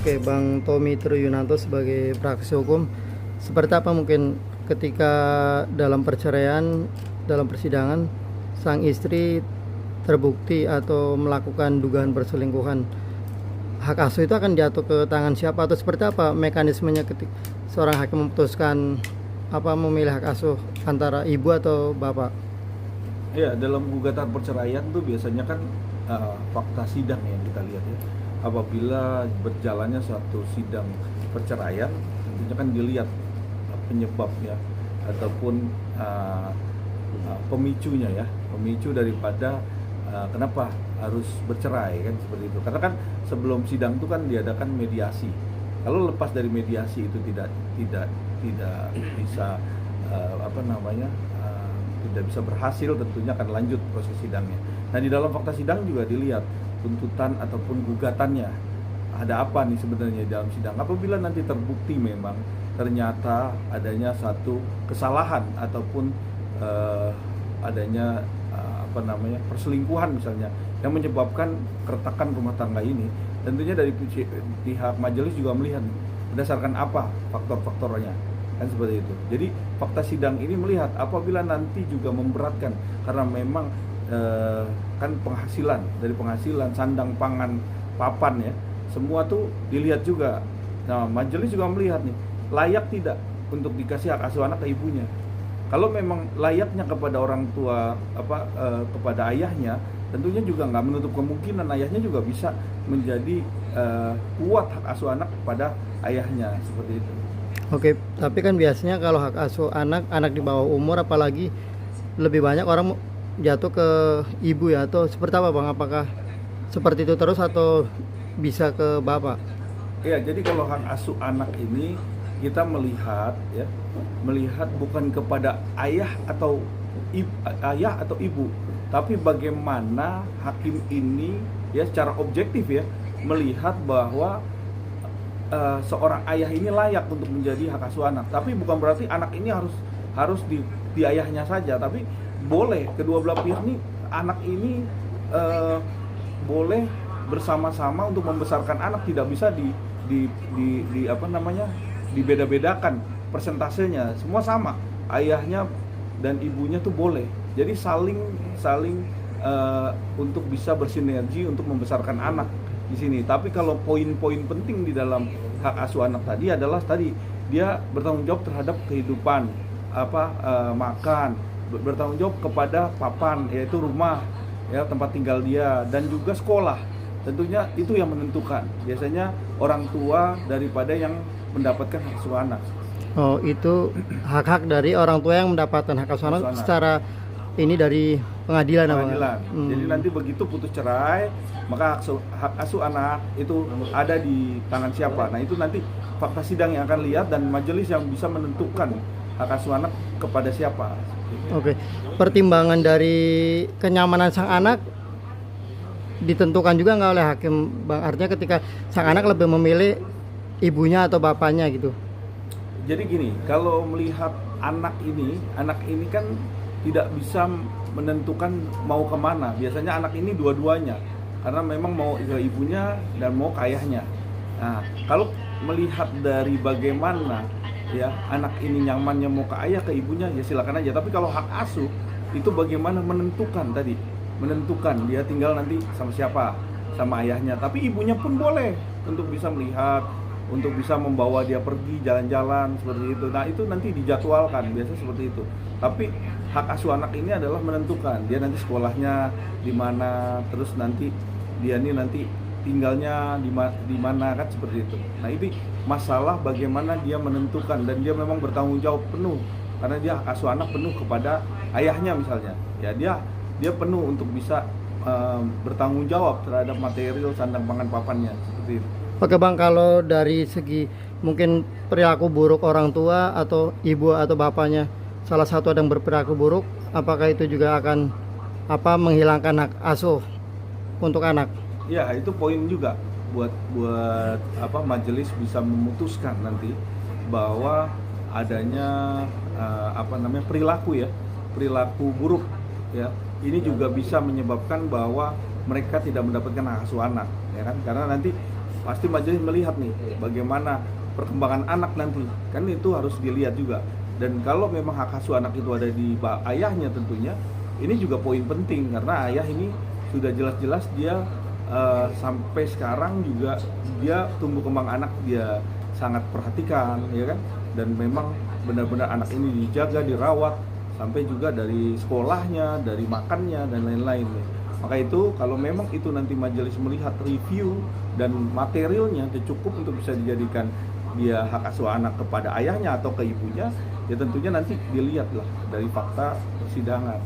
Oke, Bang Tommy Triyunanto sebagai praktisi hukum, seperti apa mungkin ketika dalam perceraian, dalam persidangan, sang istri terbukti atau melakukan dugaan perselingkuhan, hak asuh itu akan jatuh ke tangan siapa atau seperti apa mekanismenya ketika seorang hakim memutuskan apa memilih hak asuh antara ibu atau bapak? Ya, dalam gugatan perceraian tuh biasanya kan fakta sidang yang kita lihat ya. Apabila berjalannya suatu sidang perceraian, tentunya kan dilihat penyebabnya ataupun pemicunya ya, pemicu daripada kenapa harus bercerai kan seperti itu. Karena kan sebelum sidang itu kan diadakan mediasi. Kalau lepas dari mediasi itu tidak bisa tidak bisa berhasil, tentunya akan lanjut proses sidangnya. Nah, di dalam fakta sidang juga dilihat tuntutan ataupun gugatannya. Ada apa nih sebenarnya di dalam sidang? Apabila nanti terbukti memang ternyata adanya satu kesalahan ataupun adanya perselingkuhan misalnya yang menyebabkan keretakan rumah tangga ini, tentunya dari pihak majelis juga melihat berdasarkan apa faktor-faktornya. Kan seperti itu. Jadi fakta sidang ini melihat apabila nanti juga memberatkan karena memang kan dari penghasilan sandang pangan papan ya, semua tuh dilihat juga. Nah, majelis juga melihat nih layak tidak untuk dikasih hak asuh anak ke ibunya. Kalau memang layaknya kepada orang tua kepada ayahnya, tentunya juga nggak menutup kemungkinan ayahnya juga bisa menjadi kuat hak asuh anak kepada ayahnya seperti itu. Oke, tapi kan biasanya kalau hak asuh anak di bawah umur apalagi lebih banyak orang jatuh ke ibu ya, atau seperti apa Bang? Apakah seperti itu terus atau bisa ke bapak? Ya, jadi kalau hak asuh anak ini kita melihat bukan kepada ayah atau ibu, tapi bagaimana hakim ini ya secara objektif ya melihat bahwa seorang ayah ini layak untuk menjadi hak asuh anak. Tapi bukan berarti anak ini harus di ayahnya saja, tapi boleh kedua belah pihak nih anak ini boleh bersama-sama untuk membesarkan anak, tidak bisa dibeda-bedakan persentasenya, semua sama, ayahnya dan ibunya tuh boleh. Jadi saling untuk bisa bersinergi untuk membesarkan anak di sini. Tapi kalau poin-poin penting di dalam hak asuh anak tadi adalah dia bertanggung jawab terhadap kehidupan makan, bertanggung jawab kepada papan, yaitu rumah ya, tempat tinggal dia, dan juga sekolah. Tentunya itu yang menentukan biasanya orang tua daripada yang mendapatkan hak asuh anak. Oh, itu hak-hak dari orang tua yang mendapatkan hak asuh anak secara ini dari pengadilan. Jadi nanti begitu putus cerai, maka hak asuh anak itu ada di tangan siapa. Nah, itu nanti fakta sidang yang akan lihat dan majelis yang bisa menentukan hak asuh anak kepada siapa. Oke. Pertimbangan dari kenyamanan sang anak ditentukan juga nggak oleh hakim, Bang? Artinya ketika sang anak lebih memilih ibunya atau bapaknya gitu. Jadi gini, kalau melihat anak ini kan tidak bisa menentukan mau kemana. Biasanya anak ini dua-duanya, karena memang mau ke ibunya dan mau ke ayahnya. Nah, kalau melihat dari bagaimana ya anak ini nyamannya mau ke ayah ke ibunya, ya silakan aja. Tapi kalau hak asuh itu bagaimana menentukan dia tinggal nanti sama siapa, sama ayahnya. Tapi ibunya pun boleh untuk bisa melihat, untuk bisa membawa dia pergi jalan-jalan seperti itu. Nah, itu nanti dijadwalkan, biasa seperti itu. Tapi hak asuh anak ini adalah menentukan dia nanti sekolahnya di mana, terus nanti dia nanti tinggalnya di mana, kan seperti itu. Nah, ini masalah bagaimana dia menentukan, dan dia memang bertanggung jawab penuh karena dia hak asuh anak penuh kepada ayahnya misalnya. Ya, dia penuh untuk bisa bertanggung jawab terhadap material sandang pangan papannya seperti itu. Oke Bang, kalau dari segi mungkin perilaku buruk orang tua atau ibu atau bapaknya, salah satu ada yang berperilaku buruk, apakah itu juga akan menghilangkan hak asuh untuk anak? Ya, itu poin juga buat majelis bisa memutuskan nanti bahwa adanya perilaku buruk ya. Ini juga bisa menyebabkan bahwa mereka tidak mendapatkan hak asuh anak, ya kan? Karena nanti pasti majelis melihat nih bagaimana perkembangan anak nanti, kan itu harus dilihat juga. Dan kalau memang hak asuh anak itu ada di ayahnya tentunya, ini juga poin penting karena ayah ini sudah jelas-jelas dia sampai sekarang juga dia tumbuh kembang anak dia sangat perhatikan, ya kan, dan memang benar-benar anak ini dijaga, dirawat, sampai juga dari sekolahnya, dari makannya dan lain-lain. Maka itu kalau memang itu nanti majelis melihat review dan materialnya cukup untuk bisa dijadikan dia hak asuh anak kepada ayahnya atau ke ibunya, ya tentunya nanti dilihatlah dari fakta persidangan.